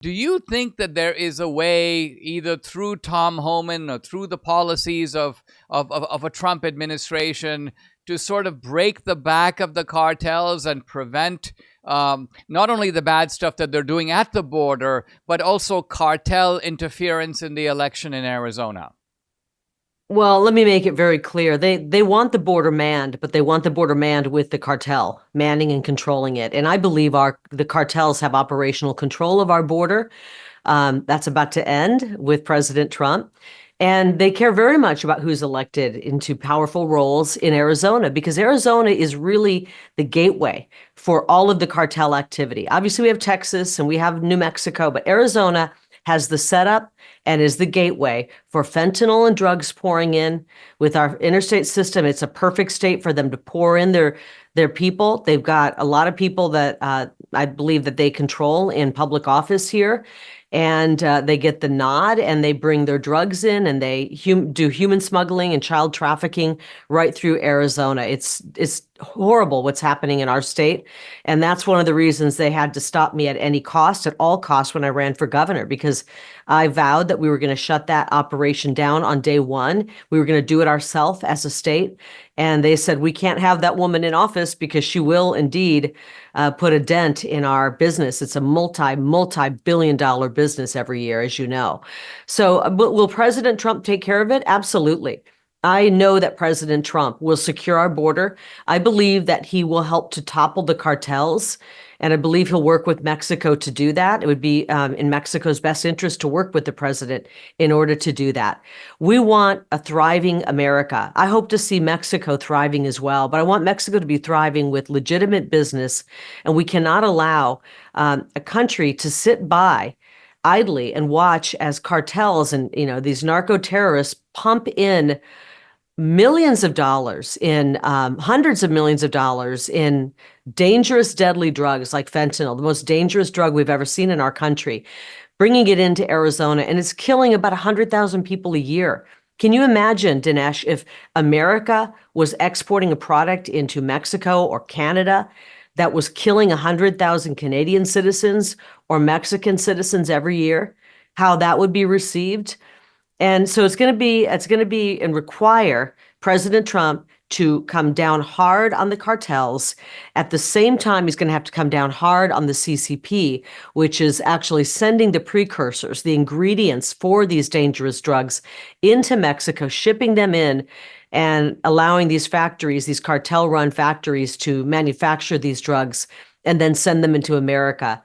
Do you think that there is a way, either through Tom Homan or through the policies of a Trump administration, to sort of break the back of the cartels and prevent not only the bad stuff that they're doing at the border, but also cartel interference in the election in Arizona? Well, let me make it very clear. They want the border manned, but they want the border manned with the cartel manning and controlling it. And I believe the cartels have operational control of our border. That's about to end with President Trump. And they care very much about who's elected into powerful roles in Arizona, because Arizona is really the gateway for all of the cartel activity. Obviously, we have Texas and we have New Mexico, but Arizona has the setup and is the gateway for fentanyl and drugs pouring in. With our interstate system, it's a perfect state for them to pour in their people. They've got a lot of people that I believe that they control in public office here. And they get the nod, and they bring their drugs in, and they do human smuggling and child trafficking right through Arizona. It's horrible what's happening in our state. And that's one of the reasons they had to stop me at any cost, at all costs, when I ran for governor, because I vowed that we were going to shut that operation down on day one. We were going to do it ourselves as a state. And they said, we can't have that woman in office because she will indeed put a dent in our business. It's a multi-billion-dollar business every year, as you know. So will President Trump take care of it? Absolutely. I know that President Trump will secure our border. I believe that he will help to topple the cartels, and I believe he'll work with Mexico to do that. It would be in Mexico's best interest to work with the president in order to do that. We want a thriving America. I hope to see Mexico thriving as well, but I want Mexico to be thriving with legitimate business, and we cannot allow a country to sit by idly and watch as cartels and these narco terrorists pump in millions of dollars in hundreds of millions of dollars in dangerous, deadly drugs like fentanyl, the most dangerous drug we've ever seen in our country, bringing it into Arizona, and it's killing about 100,000 people a year. Can you imagine, Dinesh, if America was exporting a product into Mexico or Canada that was killing 100,000 Canadian citizens or Mexican citizens every year, how that would be received? And so it's going to be and require President Trump to come down hard on the cartels. At the same time, he's going to have to come down hard on the CCP, which is actually sending the precursors, the ingredients for these dangerous drugs into Mexico, shipping them in, and allowing these factories, these cartel-run factories, to manufacture these drugs and then send them into America.